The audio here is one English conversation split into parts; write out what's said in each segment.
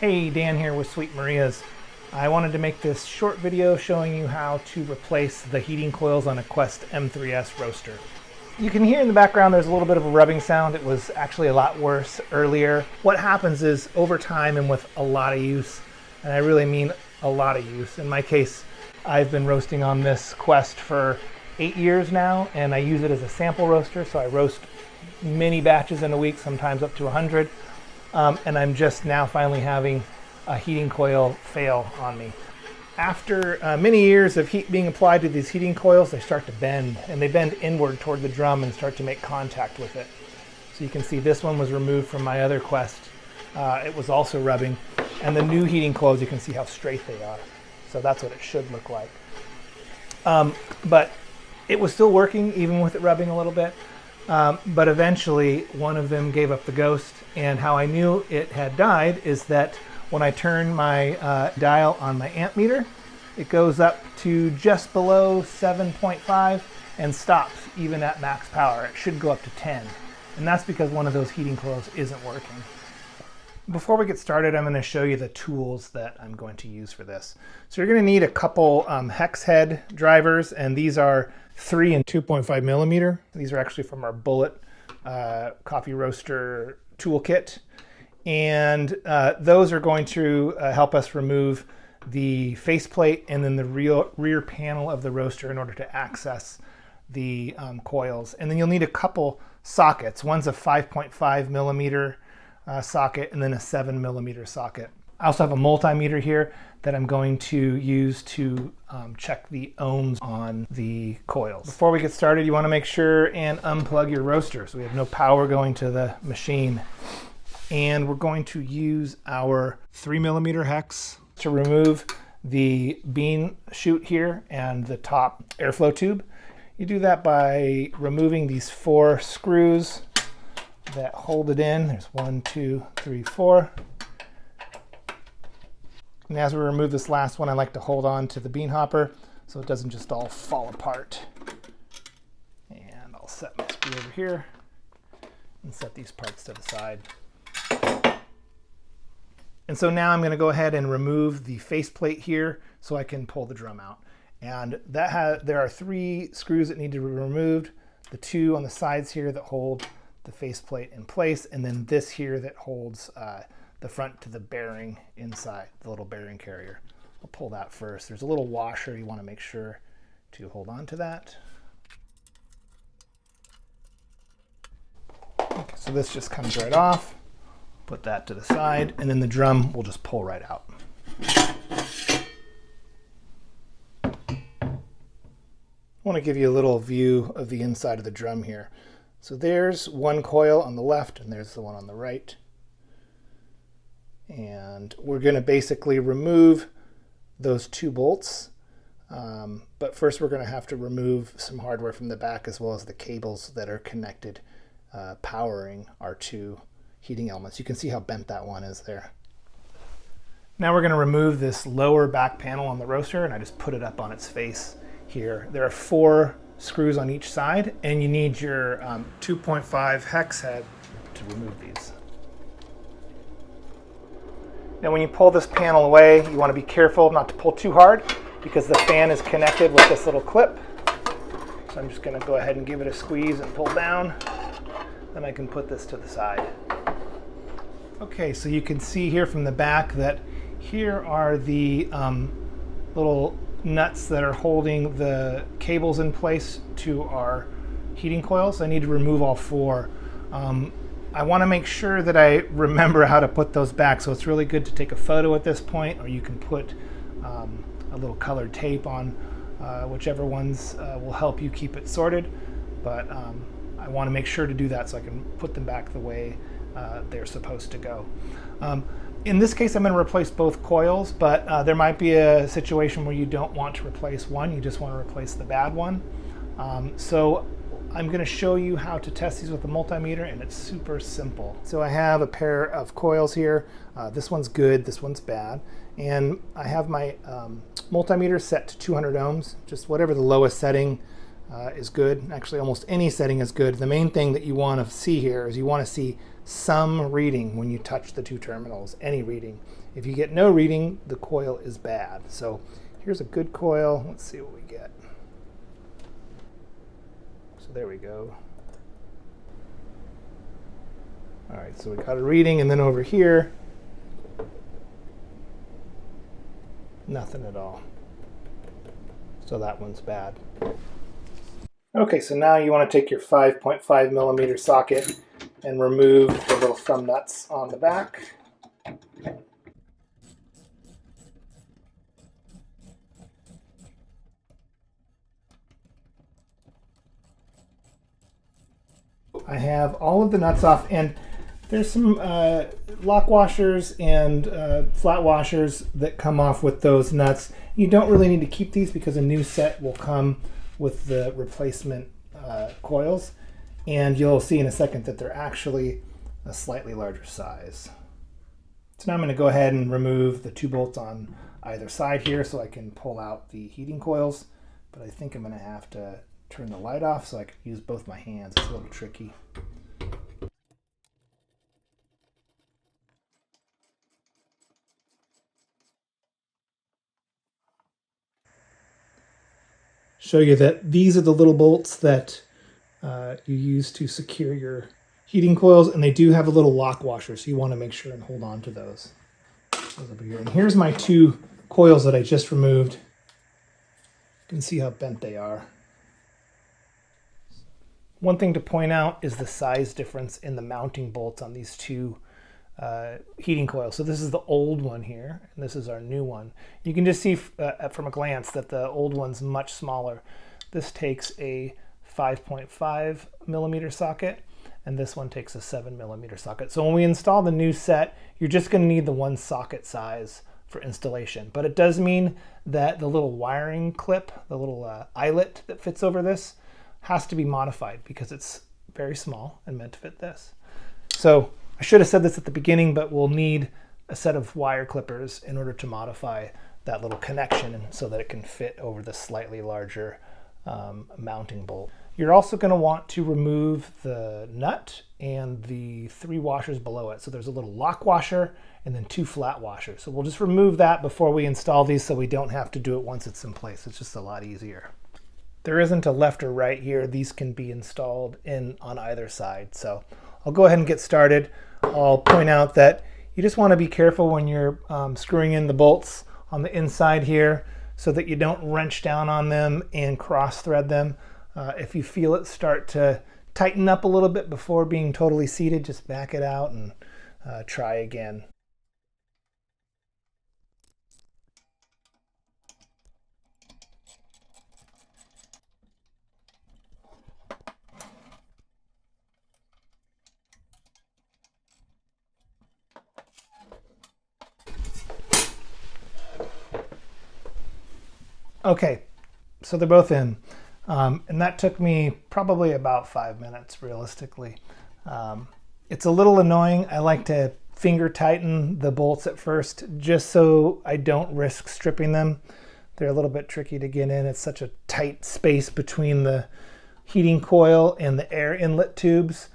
Hey, Dan here with Sweet Maria's. I wanted to make this short video showing you how to replace the heating coils on a Quest M3s roaster. You can hear in the background there's a little bit of a rubbing sound. It was actually a lot worse earlier. What happens is over time and with a lot of use, and I really mean a lot of use. In my case, I've been roasting on this Quest for 8 years now, and I use it as a sample roaster, so I roast many batches in a week, sometimes up to 100. And I'm just now finally having a heating coil fail on me. After many years of heat being applied to these heating coils, they start to bend, and they bend inward toward the drum and start to make contact with it. So you can see this one was removed from my other Quest. It was also rubbing. And the new heating coils, you can see how straight they are. So that's what it should look like. But it was still working, even with it rubbing a little bit. But eventually, one of them gave up the ghost, and how I knew it had died is that when I turn my dial on my amp meter, it goes up to just below 7.5 and stops even at max power. It should go up to 10, and that's because one of those heating coils isn't working. Before we get started, I'm going to show you the tools that I'm going to use for this. So you're going to need a couple hex head drivers, and these are 3 and 2.5 millimeter. These are actually from our Bullet coffee roaster toolkit. And those are going to help us remove the faceplate and then the rear panel of the roaster in order to access the coils. And then you'll need a couple sockets. One's a 5.5 millimeter socket and then a 7 millimeter socket. I also have a multimeter here that I'm going to use to check the ohms on the coils. Before we get started, you want to make sure and unplug your roaster so we have no power going to the machine. And we're going to use our 3 millimeter hex to remove the bean chute here and the top airflow tube. You do that by removing these 4 screws that hold it in. There's 1, 2, 3, 4. And as we remove this last one, I like to hold on to the bean hopper so it doesn't just all fall apart. And I'll set my screw over here and set these parts to the side. And so now I'm going to go ahead and remove the faceplate here so I can pull the drum out. And there are 3 screws that need to be removed. The 2 on the sides here that hold the faceplate in place, and then this here that holds the front to the bearing inside, the little bearing carrier. I'll pull that first. There's a little washer. You want to make sure to hold on to that. Okay, so this just comes right off. Put that to the side, and then the drum will just pull right out. I want to give you a little view of the inside of the drum here. So there's one coil on the left, and there's the one on the right. And we're going to basically remove those 2 bolts. But first we're going to have to remove some hardware from the back as well as the cables that are connected, powering our 2 heating elements. You can see how bent that one is there. Now we're going to remove this lower back panel on the roaster, and I just put it up on its face here. There are 4 screws on each side, and you need your 2.5 hex head to remove these. Now when you pull this panel away, you want to be careful not to pull too hard because the fan is connected with this little clip. So I'm just going to go ahead and give it a squeeze and pull down. Then I can put this to the side. Okay, so you can see here from the back that here are the little nuts that are holding the cables in place to our heating coils. I need to remove all 4. I want to make sure that I remember how to put those back, so it's really good to take a photo at this point, or you can put a little colored tape on whichever ones will help you keep it sorted. But I want to make sure to do that so I can put them back the way they're supposed to go. In this case, I'm going to replace both coils, but there might be a situation where you don't want to replace one, you just want to replace the bad one. So I'm going to show you how to test these with a multimeter, and it's super simple. So I have a pair of coils here. This one's good, this one's bad. And I have my multimeter set to 200 ohms, just whatever the lowest setting is good. Actually, almost any setting is good. The main thing that you want to see here is you want to see some reading when you touch the two terminals, any reading. If you get no reading, the coil is bad. So here's a good coil. Let's see what we get. So there we go. All right, so we got a reading, and then over here, nothing at all. So that one's bad. Okay, so now you want to take your 5.5 millimeter socket and remove the little thumb nuts on the back. I have all of the nuts off, and there's some lock washers and flat washers that come off with those nuts. You don't really need to keep these because a new set will come with the replacement coils, and you'll see in a second that they're actually a slightly larger size. So now I'm going to go ahead and remove the 2 bolts on either side here so I can pull out the heating coils, but I think I'm going to have to turn the light off so I can use both my hands. It's a little tricky. Show you that these are the little bolts that you use to secure your heating coils, and they do have a little lock washer, so you want to make sure and hold on to those. Over here. And here's my 2 coils that I just removed. You can see how bent they are. One thing to point out is the size difference in the mounting bolts on these 2 heating coils. So this is the old one here, and this is our new one. You can just see from a glance that the old one's much smaller. This takes a 5.5 millimeter socket, and this one takes a 7 millimeter socket. So when we install the new set, you're just going to need the 1 socket size for installation. But it does mean that the little wiring clip, the little eyelet that fits over this, has to be modified because it's very small and meant to fit this. So I should have said this at the beginning, but we'll need a set of wire clippers in order to modify that little connection so that it can fit over the slightly larger mounting bolt. You're also going to want to remove the nut and the 3 washers below it. So there's a little lock washer and then 2 flat washers. So we'll just remove that before we install these so we don't have to do it once it's in place. It's just a lot easier. There isn't a left or right here. These can be installed on either side. So I'll go ahead and get started. I'll point out that you just want to be careful when you're screwing in the bolts on the inside here so that you don't wrench down on them and cross thread them. If you feel it start to tighten up a little bit before being totally seated, just back it out and try again. Okay, so they're both in, and that took me probably about 5 minutes realistically. It's a little annoying. I like to finger tighten the bolts at first just so I don't risk stripping them. They're a little bit tricky to get in. It's such a tight space between the heating coil and the air inlet tubes,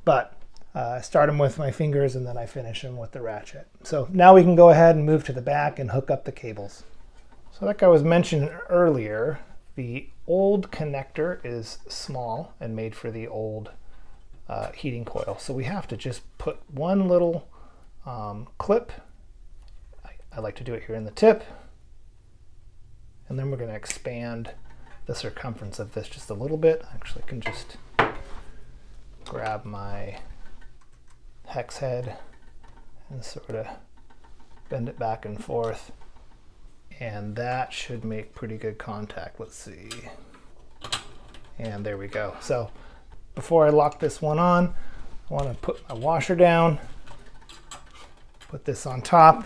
but I start them with my fingers and then I finish them with the ratchet. So now we can go ahead and move to the back and hook up the cables. So like I was mentioning earlier, the old connector is small and made for the old heating coil. So we have to just put one little clip. I like to do it here in the tip. And then we're going to expand the circumference of this just a little bit. I actually can just grab my hex head and sort of bend it back and forth. And that should make pretty good contact. Let's see. And there we go. So before I lock this one on, I want to put my washer down, put this on top,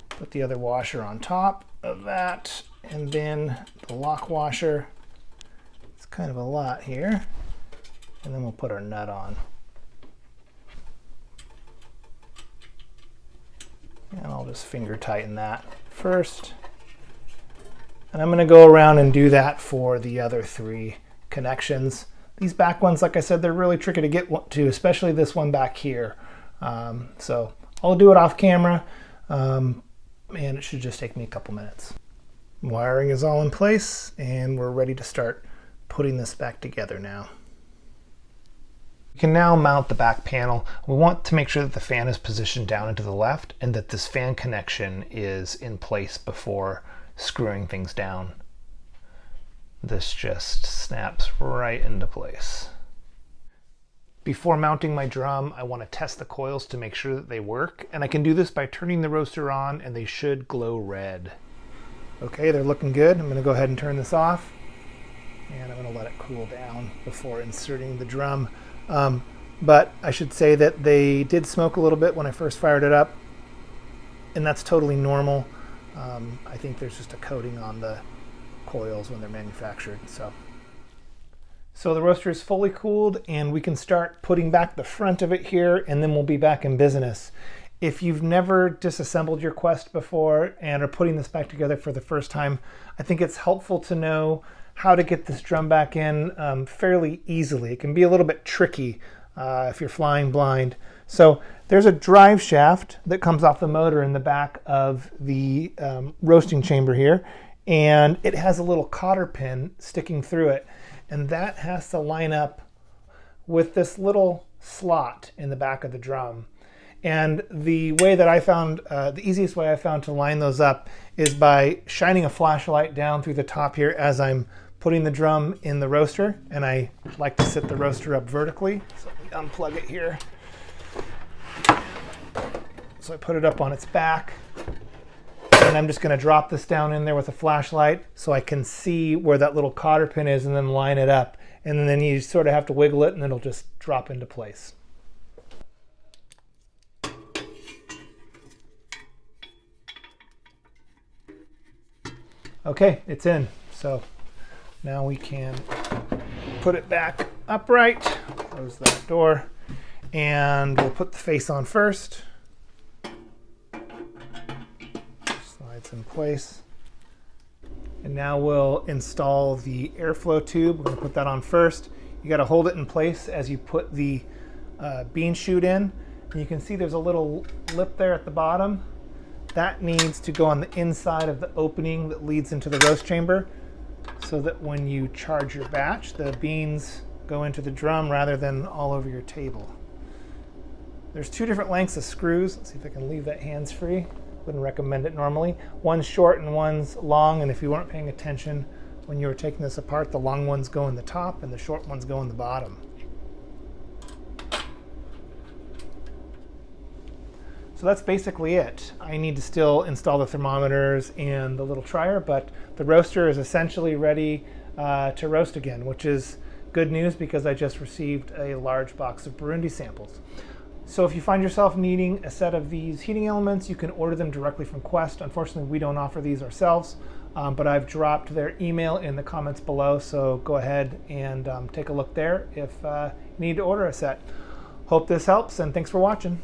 put the other washer on top of that, and then the lock washer. It's kind of a lot here. And then we'll put our nut on. And I'll just finger tighten that first. And I'm going to go around and do that for the other 3 connections. These back ones, like I said, they're really tricky to get to, especially this one back here. So I'll do it off camera, and it should just take me a couple minutes. Wiring is all in place, and we're ready to start putting this back together now. You can now mount the back panel. We want to make sure that the fan is positioned down and to the left, and that this fan connection is in place before screwing things down. This just snaps right into place. Before mounting my drum, I want to test the coils to make sure that they work, and I can do this by turning the roaster on, and they should glow red. Okay, they're looking good. I'm going to go ahead and turn this off, and I'm going to let it cool down before inserting the drum. But I should say that they did smoke a little bit when I first fired it up, and that's totally normal. I think there's just a coating on the coils when they're manufactured. So the roaster is fully cooled, and we can start putting back the front of it here, and then we'll be back in business. If you've never disassembled your Quest before and are putting this back together for the first time, I think it's helpful to know how to get this drum back in fairly easily. It can be a little bit tricky if you're flying blind. So there's a drive shaft that comes off the motor in the back of the roasting chamber here, and it has a little cotter pin sticking through it, and that has to line up with this little slot in the back of the drum. And the way that I found, the easiest way I found to line those up is by shining a flashlight down through the top here as I'm putting the drum in the roaster, and I like to sit the roaster up vertically. So let me unplug it here. So I put it up on its back, and I'm just going to drop this down in there with a flashlight so I can see where that little cotter pin is and then line it up. And then you sort of have to wiggle it, and it'll just drop into place. Okay, it's in. So now we can put it back upright, close that door, and we'll put the face on first. Slides in place. And now we'll install the airflow tube. We're going to put that on first. You got to hold it in place as you put the bean chute in. And you can see there's a little lip there at the bottom. That needs to go on the inside of the opening that leads into the roast chamber, so that when you charge your batch, the beans go into the drum rather than all over your table. There's two different lengths of screws. Let's see if I can leave that hands-free. Wouldn't recommend it normally. One's short and one's long, and if you weren't paying attention when you were taking this apart, the long ones go in the top and the short ones go in the bottom. So that's basically it. I need to still install the thermometers and the little trier, but the roaster is essentially ready to roast again, which is good news because I just received a large box of Burundi samples. So if you find yourself needing a set of these heating elements, you can order them directly from Quest. Unfortunately, we don't offer these ourselves, but I've dropped their email in the comments below, so go ahead and take a look there if you need to order a set. Hope this helps, and thanks for watching.